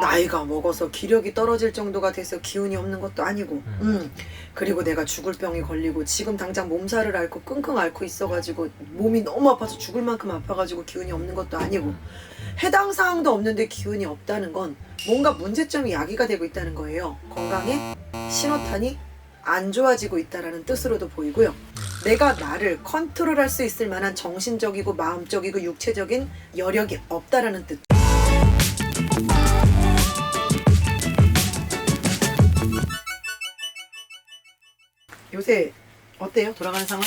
나이가 먹어서 기력이 떨어질 정도가 돼서 기운이 없는 것도 아니고, 그리고 내가 죽을 병이 걸리고 지금 당장 몸살을 앓고 끙끙 앓고 있어가지고 몸이 너무 아파서 죽을 만큼 아파가지고 기운이 없는 것도 아니고, 해당 사항도 없는데 기운이 없다는 건 뭔가 문제점이 야기가 되고 있다는 거예요. 건강에 신호탄이 안 좋아지고 있다는 뜻으로도 보이고요. 내가 나를 컨트롤할 수 있을 만한 정신적이고 마음적이고 육체적인 여력이 없다라는 뜻. 요새 어때요? 돌아가는 상황?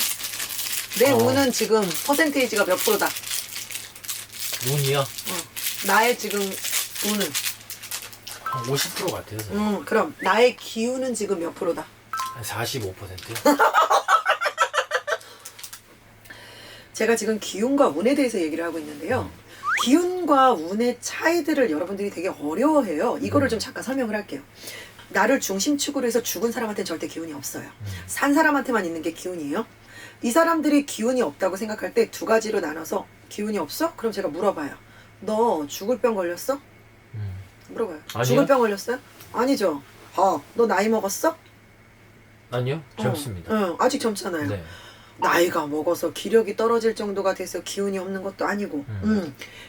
내 운은 지금 퍼센테이지가 몇 프로다? 운이요? 나의 지금 운은? 한 50% 같아요. 저는. 그럼 나의 기운은 지금 몇 프로다? 한 45%요? 제가 지금 기운과 운에 대해서 얘기를 하고 있는데요. 기운과 운의 차이들을 여러분들이 되게 어려워해요. 이거를 좀 잠깐 설명을 할게요. 나를 중심축으로 해서 죽은 사람한테는 절대 기운이 없어요. 산 사람한테만 있는 게 기운이에요. 이 사람들이 기운이 없다고 생각할 때 두 가지로 나눠서, 기운이 없어? 그럼 제가 물어봐요. 너 죽을 병 걸렸어? 물어봐요. 아니요. 죽을 병 걸렸어요? 아니죠. 너 나이 먹었어? 아니요, 젊습니다. 아직 젊잖아요. 네. 나이가 먹어서 기력이 떨어질 정도가 돼서 기운이 없는 것도 아니고,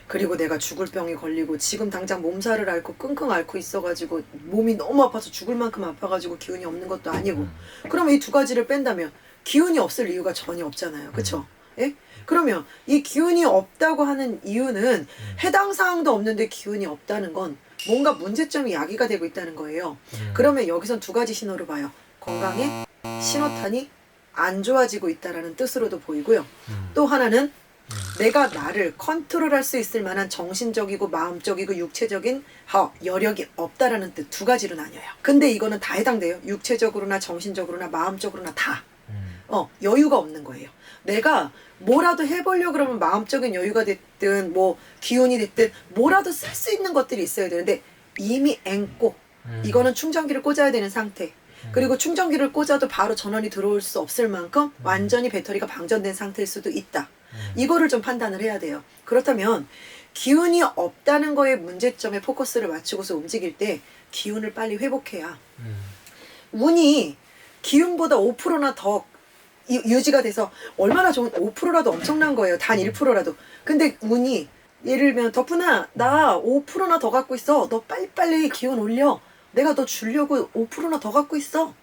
그리고 내가 죽을 병이 걸리고 지금 당장 몸살을 앓고 끙끙 앓고 있어가지고 몸이 너무 아파서 죽을 만큼 아파가지고 기운이 없는 것도 아니고, 그러면 이 두 가지를 뺀다면 기운이 없을 이유가 전혀 없잖아요. 그쵸? 예? 그러면 이 기운이 없다고 하는 이유는 해당 사항도 없는데 기운이 없다는 건 뭔가 문제점이 야기가 되고 있다는 거예요. 그러면 여기선 두 가지 신호를 봐요. 건강에 신호탄이 안 좋아지고 있다는 뜻으로도 보이고요. 또 하나는 내가 나를 컨트롤할 수 있을 만한 정신적이고 마음적이고 육체적인 여력이 없다라는 뜻, 두 가지로 나뉘어요. 근데 이거는 다 해당돼요. 육체적으로나 정신적으로나 마음적으로나 다. 여유가 없는 거예요. 내가 뭐라도 해보려고 그러면 마음적인 여유가 됐든 뭐 기운이 됐든 뭐라도 쓸 수 있는 것들이 있어야 되는데 이미 앵꼬, 이거는 충전기를 꽂아야 되는 상태. 그리고 충전기를 꽂아도 바로 전원이 들어올 수 없을 만큼 완전히 배터리가 방전된 상태일 수도 있다. 이거를 좀 판단을 해야 돼요. 그렇다면 기운이 없다는 거에 문제점에 포커스를 맞추고서 움직일 때 기운을 빨리 회복해야 운이 기운보다 5%나 더 유지가 돼서 얼마나 좋은, 5%라도 엄청난 거예요. 단 1%라도. 근데 운이 예를 들면 덕분아 나 5%나 더 갖고 있어. 너 빨리빨리 기운 올려. 내가 너 주려고 5%나 더 갖고 있어.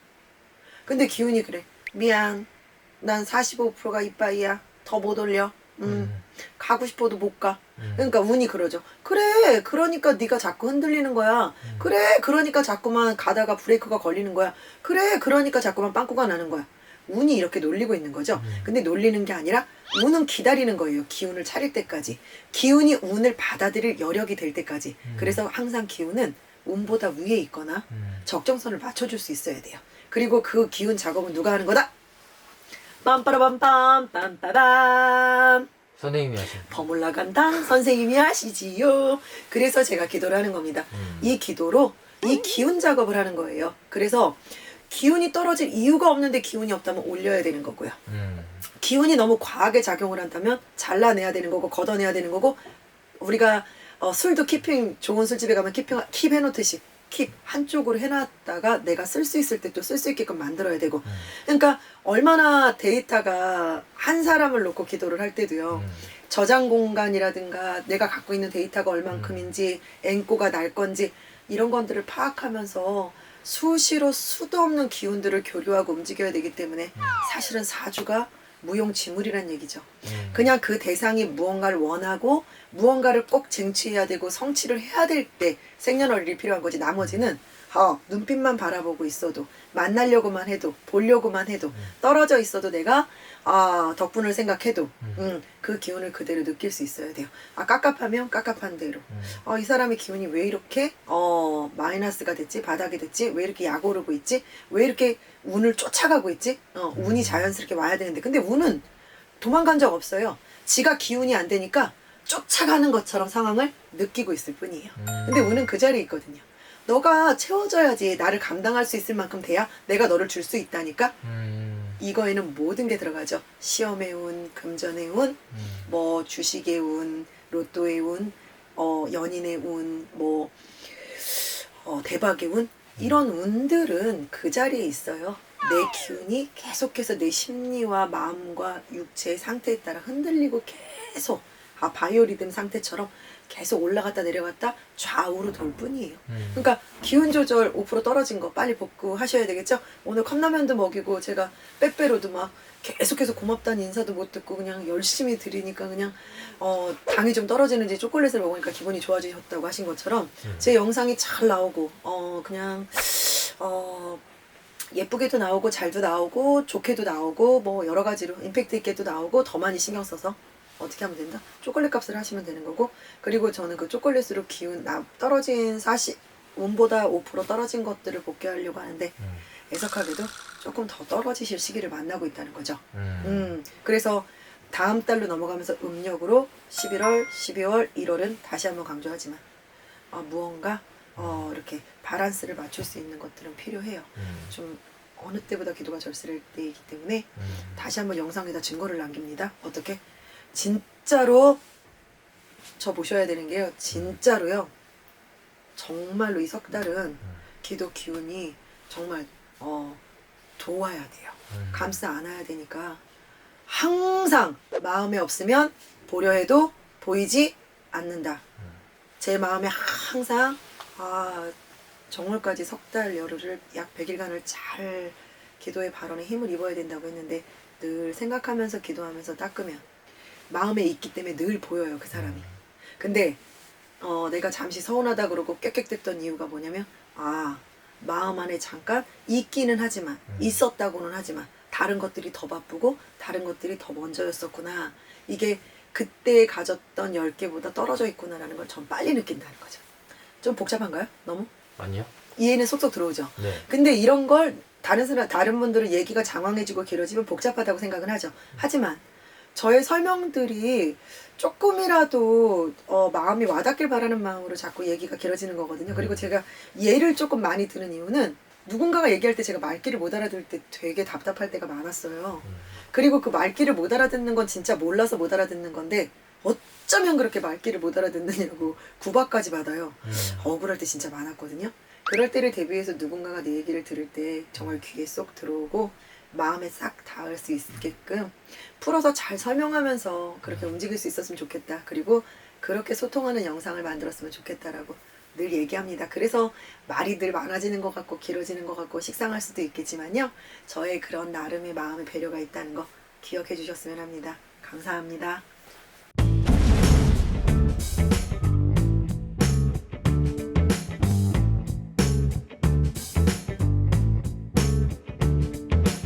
근데 기운이 그래. 미안. 난 45%가 이빠이야. 더 못 올려. 가고 싶어도 못 가. 그러니까 운이 그러죠. 그래. 그러니까 네가 자꾸 흔들리는 거야. 그래. 그러니까 자꾸만 가다가 브레이크가 걸리는 거야. 그래. 그러니까 자꾸만 빵꾸가 나는 거야. 운이 이렇게 놀리고 있는 거죠. 근데 놀리는 게 아니라 운은 기다리는 거예요. 기운을 차릴 때까지. 기운이 운을 받아들일 여력이 될 때까지. 그래서 항상 기운은 운보다 위에 있거나 적정선을 맞춰줄 수 있어야 돼요. 그리고 그 기운 작업은 누가 하는 거다? 빰빠라밤빰 빰빠밤. 선생님이 하신. 버물라 간당 선생님이 하시지요. 그래서 제가 기도를 하는 겁니다. 이 기도로 이 기운 작업을 하는 거예요. 그래서 기운이 떨어질 이유가 없는데 기운이 없다면 올려야 되는 거고요. 기운이 너무 과하게 작용을 한다면 잘라내야 되는 거고 걷어내야 되는 거고, 우리가 술도 키핑, 좋은 술집에 가면 킵 해놓듯이 킵 한쪽으로 해놨다가 내가 쓸 수 있을 때 또 쓸 수 있게끔 만들어야 되고, 그러니까 얼마나 데이터가 한 사람을 놓고 기도를 할 때도요, 저장 공간이라든가 내가 갖고 있는 데이터가 얼만큼인지 앵꼬가 날 건지 이런 것들을 파악하면서 수시로 수도 없는 기운들을 교류하고 움직여야 되기 때문에 사실은 사주가 무용지물이란 얘기죠. 그냥 그 대상이 무언가를 원하고 무언가를 꼭 쟁취해야 되고 성취를 해야 될 때 생년월일이 필요한 거지. 나머지는 눈빛만 바라보고 있어도, 만나려고만 해도, 보려고만 해도, 떨어져 있어도 내가 덕분을 생각해도 그 기운을 그대로 느낄 수 있어야 돼요. 깝깝하면 깝깝한 대로. 이 사람의 기운이 왜 이렇게 마이너스가 됐지? 바닥이 됐지? 왜 이렇게 약 오르고 있지? 왜 이렇게 운을 쫓아가고 있지? 운이 자연스럽게 와야 되는데, 근데 운은 도망간 적 없어요. 지가 기운이 안 되니까 쫓아가는 것처럼 상황을 느끼고 있을 뿐이에요. 근데 운은 그 자리에 있거든요. 너가 채워줘야지. 나를 감당할 수 있을 만큼 돼야 내가 너를 줄 수 있다니까. 이거에는 모든 게 들어가죠. 시험의 운, 금전의 운, 뭐 주식의 운, 로또의 운, 연인의 운, 뭐 대박의 운 이런 운들은 그 자리에 있어요. 내 기운이 계속해서 내 심리와 마음과 육체의 상태에 따라 흔들리고 계속 바이오리듬 상태처럼 계속 올라갔다 내려갔다 좌우로 돌 뿐이에요. 그러니까 기운 조절 5% 떨어진 거 빨리 복구하셔야 되겠죠. 오늘 컵라면도 먹이고 제가 빼빼로도 막 계속해서 고맙다는 인사도 못 듣고 그냥 열심히 드리니까 그냥 당이 좀 떨어지는지 초콜릿을 먹으니까 기분이 좋아지셨다고 하신 것처럼 제 영상이 잘 나오고 그냥 예쁘게도 나오고 잘도 나오고 좋게도 나오고 뭐 여러 가지로 임팩트 있게도 나오고 더 많이 신경 써서 어떻게 하면 된다? 초콜릿 값을 하시면 되는 거고, 그리고 저는 그 초콜릿으로 기운 떨어진 40운보다 5% 떨어진 것들을 복귀하려고 하는데 애석하게도 조금 더 떨어지실 시기를 만나고 있다는 거죠. 그래서 다음 달로 넘어가면서 음력으로 11월, 12월, 1월은 다시 한번 강조하지만 무언가 이렇게 바란스를 맞출 수 있는 것들은 필요해요. 좀 어느 때보다 기도가 절실할 때이기 때문에 다시 한번 영상에다 증거를 남깁니다. 어떻게? 진짜로 저 보셔야 되는 게요. 진짜로요. 정말로 이 석 달은 기도 기운이 정말 도와야 돼요. 감싸 안아야 되니까 항상 마음에 없으면 보려 해도 보이지 않는다. 제 마음에 항상 정월까지 석 달 열흘을 약 100일간을 잘 기도의 발언에 힘을 입어야 된다고 했는데 늘 생각하면서 기도하면서 닦으면 마음에 있기 때문에 늘 보여요, 그 사람이. 근데 내가 잠시 서운하다 그러고 꽥꽥댔던 이유가 뭐냐면 마음 안에 잠깐 있기는 하지만 있었다고는 하지만 다른 것들이 더 바쁘고 다른 것들이 더 먼저였었구나. 이게 그때 가졌던 10개보다 떨어져 있구나라는 걸 전 빨리 느낀다는 거죠. 좀 복잡한가요? 너무? 아니요. 이해는 쏙쏙 들어오죠. 네. 근데 이런 걸 다른 분들은 얘기가 장황해지고 길어지면 복잡하다고 생각은 하죠. 하지만 저의 설명들이 조금이라도 마음이 와닿길 바라는 마음으로 자꾸 얘기가 길어지는 거거든요. 그리고 제가 예를 조금 많이 드는 이유는 누군가가 얘기할 때 제가 말귀를 못 알아들을 때 되게 답답할 때가 많았어요. 그리고 그 말귀를 못 알아듣는 건 진짜 몰라서 못 알아듣는 건데 어쩌면 그렇게 말귀를 못 알아듣느냐고 구박까지 받아요. 억울할 때 진짜 많았거든요. 그럴 때를 대비해서 누군가가 내 얘기를 들을 때 정말 귀에 쏙 들어오고 마음에 싹 닿을 수 있게끔 풀어서 잘 설명하면서 그렇게 움직일 수 있었으면 좋겠다. 그리고 그렇게 소통하는 영상을 만들었으면 좋겠다라고 늘 얘기합니다. 그래서 말이 늘 많아지는 것 같고 길어지는 것 같고 식상할 수도 있겠지만요. 저의 그런 나름의 마음의 배려가 있다는 거 기억해 주셨으면 합니다. 감사합니다.